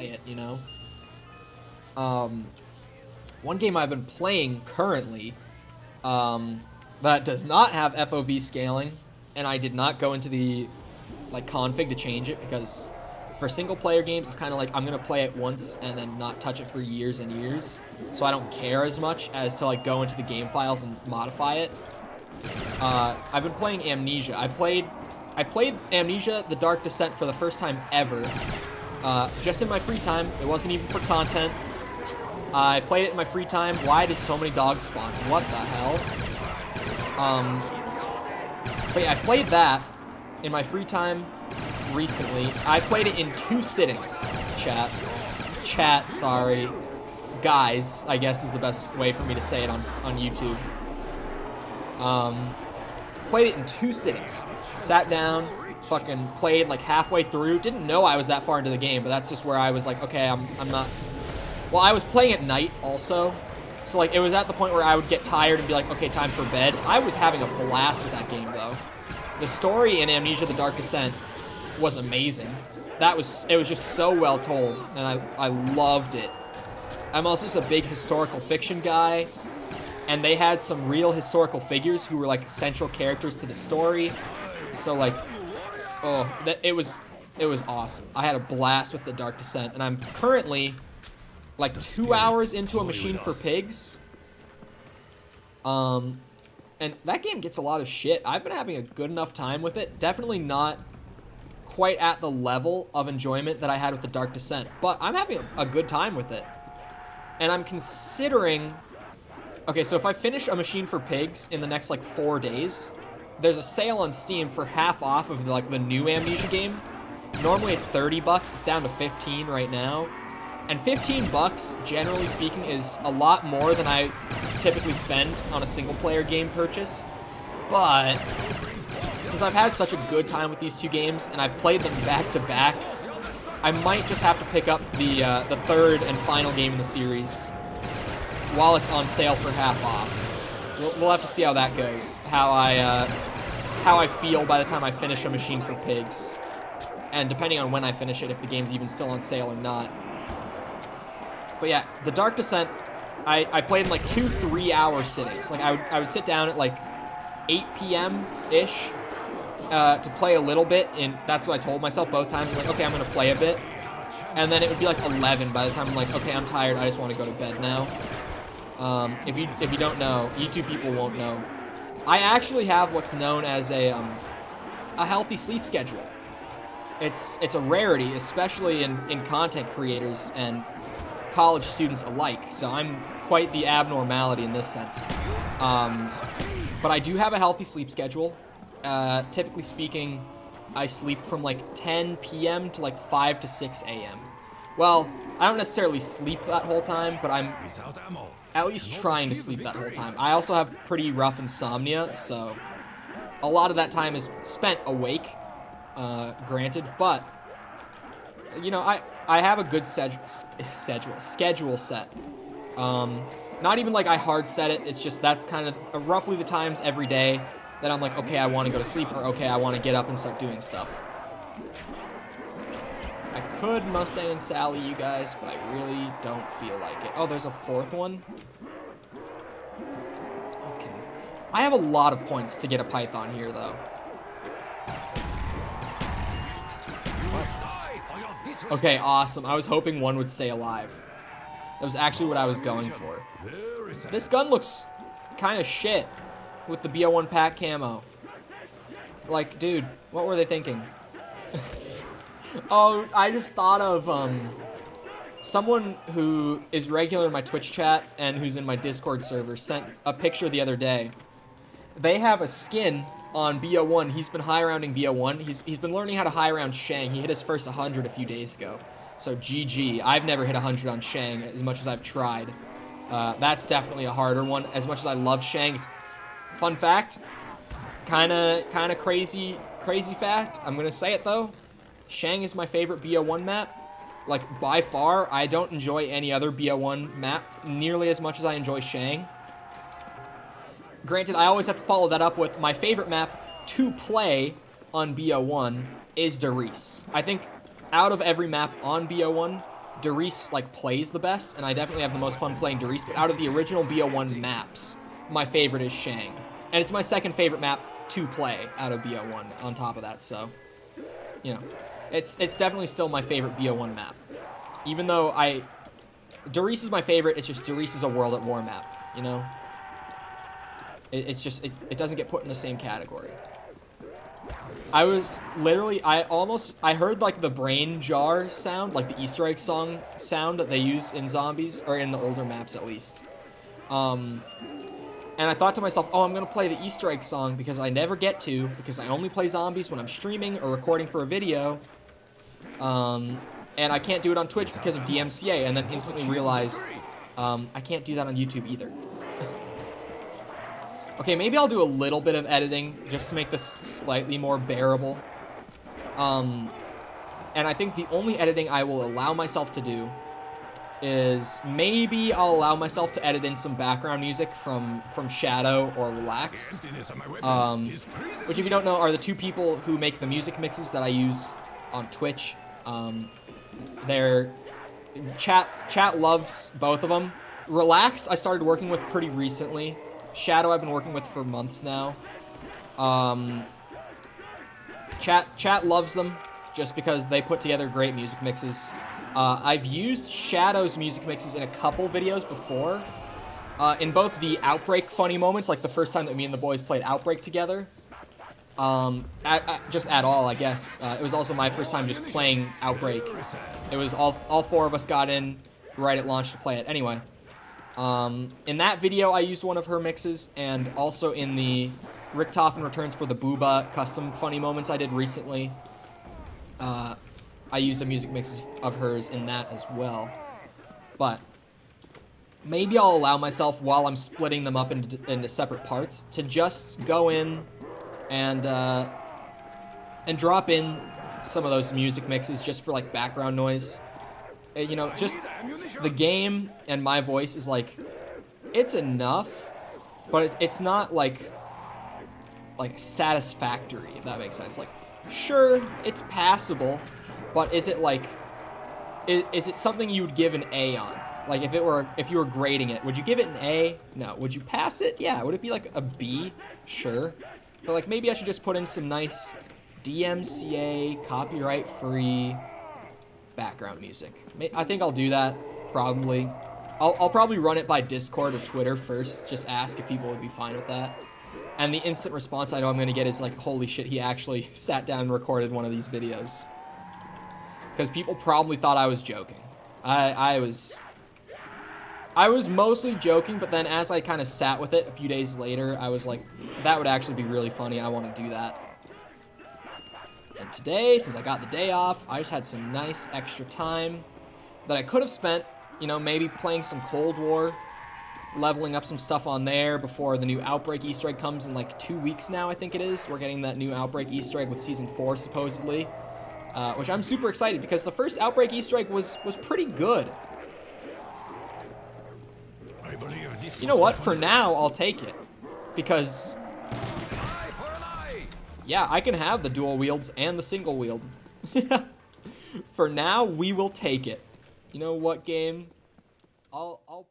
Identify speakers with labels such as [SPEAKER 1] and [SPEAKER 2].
[SPEAKER 1] play it, you know? One game I've been playing currently that does not have FOV scaling, and I did not go into the like config to change it because for single player games it's kind of like I'm gonna play it once and then not touch it for years and years, so I don't care as much as to like go into the game files and modify it. I've been playing Amnesia. I played Amnesia: The Dark Descent for the first time ever, just in my free time. It wasn't even for content. I played it in my free time. Why did so many dogs spawn? What the hell? But yeah, I played that in my free time recently. I played it in 2 sittings, chat, sorry. Guys, I guess is the best way for me to say it on YouTube. Played it in 2 sittings. Sat down, fucking played like halfway through. Didn't know I was that far into the game, but that's just where I was like, okay, I'm not... Well, I was playing at night also, so like it was at the point where I would get tired and be like, okay, time for bed. I was having a blast with that game though. The story in Amnesia: The Dark Descent was amazing. It was just so well told, and I loved it. I'm also just a big historical fiction guy, and they had some real historical figures who were like central characters to the story. So like, it was awesome. I had a blast with The Dark Descent, and I'm currently like 2 hours into a Machine for Pigs. And that game gets a lot of shit. I've been having a good enough time with it. Definitely not quite at the level of enjoyment that I had with The Dark Descent, but I'm having a good time with it. And I'm considering... Okay, so if I finish a Machine for Pigs in the next, like, 4 days, there's a sale on Steam for half off of, like, the new Amnesia game. Normally it's $30. It's down to 15 right now. And 15 bucks, generally speaking, is a lot more than I typically spend on a single-player game purchase. But since I've had such a good time with these 2 games, and I've played them back-to-back, I might just have to pick up the third and final game in the series while it's on sale for half off. We'll have to see how that goes. How I feel by the time I finish a Machine for Pigs, and depending on when I finish it, if the game's even still on sale or not. But yeah, The Dark Descent, I played in like 2 3-hour sittings. Like I would sit down at like 8 p.m.-ish to play a little bit, and that's what I told myself both times. I'm like, okay, I'm gonna play a bit. And then it would be like 11 by the time I'm like, okay, I'm tired, I just want to go to bed now. If you don't know, YouTube people won't know. I actually have what's known as a healthy sleep schedule. It's a rarity, especially in content creators and college students alike, so I'm quite the abnormality in this sense. But I do have a healthy sleep schedule. Typically speaking, I sleep from like 10 p.m. to like 5 to 6 a.m. Well, I don't necessarily sleep that whole time, but I'm at least trying to sleep that whole time. I also have pretty rough insomnia, so a lot of that time is spent awake, granted, but you know, I have a good schedule set. Not even like I hard set it, it's just that's kind of roughly the times every day that I'm like, okay, I want to go to sleep, or okay, I want to get up and start doing stuff. I could Mustang and Sally you guys, but I really don't feel like it. Oh, there's a 4th one? Okay. I have a lot of points to get a Python here, though. Okay, awesome. I was hoping one would stay alive. That was actually what I was going for. This gun looks kind of shit with the BO1 pack camo. Like, dude, what were they thinking? Oh, I just thought of someone who is regular in my Twitch chat and who's in my Discord server sent a picture the other day. They have a skin on BO1. He's been high-rounding BO1. He's been learning how to high-round Shang. He hit his first 100 a few days ago. So GG. I've never hit 100 on Shang as much as I've tried. That's definitely a harder one. As much as I love Shang, fun fact, kind of crazy fact. I'm gonna say it though. Shang is my favorite BO1 map. Like by far, I don't enjoy any other BO1 map nearly as much as I enjoy Shang. Granted, I always have to follow that up with my favorite map to play on BO1 is Riese. I think out of every map on BO1, Riese, like, plays the best, and I definitely have the most fun playing Riese, but out of the original BO1 maps, my favorite is Shang. And it's my second favorite map to play out of BO1 on top of that, so, you know. It's definitely still my favorite BO1 map. Even though Riese is my favorite, it's just Riese is a World at War map, you know? It's just, it doesn't get put in the same category. I was literally, I heard like the brain jar sound, like the Easter egg song sound that they use in Zombies, or in the older maps at least. And I thought to myself, oh, I'm going to play the Easter egg song because I never get to, because I only play Zombies when I'm streaming or recording for a video. And I can't do it on Twitch because of DMCA, and then instantly realized I can't do that on YouTube either. Okay, maybe I'll do a little bit of editing just to make this slightly more bearable. And I think the only editing I will allow myself to do is maybe I'll allow myself to edit in some background music from Shadow or Relaxed. Which, if you don't know, are the two people who make the music mixes that I use on Twitch. Their chat loves both of them. Relaxed, I started working with pretty recently. Shadow, I've been working with for months now. Chat loves them just because they put together great music mixes. I've used Shadow's music mixes in a couple videos before. In both the Outbreak funny moments, like the first time that me and the boys played Outbreak together. Just at all, I guess. It was also my first time just playing Outbreak. It was all four of us got in right at launch to play it. Anyway. In that video, I used one of her mixes, and also in the Richtofen Returns for the Booba custom funny moments I did recently, I used a music mix of hers in that as well. But maybe I'll allow myself, while I'm splitting them up into separate parts, to just go in and drop in some of those music mixes just for like background noise. You know, just the game and my voice is like, it's enough, but it's not like satisfactory, if that makes sense. Like, sure, it's passable, but is it like, is it something you would give an A on? Like, if you were grading it, would you give it an A? No. Would you pass it? Yeah. Would it be like a B? Sure. But like, maybe I should just put in some nice DMCA, copyright-free background music. I think I'll do that, probably. I'll probably run it by Discord or Twitter first, just ask if people would be fine with that. And the instant response I know I'm going to get is like, holy shit, he actually sat down and recorded one of these videos. Because people probably thought I was joking. I was mostly joking, but then as I kind of sat with it a few days later, I was like, that would actually be really funny, I want to do that. And today, since I got the day off, I just had some nice extra time that I could have spent, you know, maybe playing some Cold War, leveling up some stuff on there before the new Outbreak Easter egg comes in like 2 weeks now, I think it is. We're getting that new Outbreak Easter egg with Season 4, supposedly, which I'm super excited because the first Outbreak Easter egg was pretty good. You know what? For now, I'll take it. Because, yeah, I can have the dual wields and the single wield. For now, we will take it. You know what, game? I'll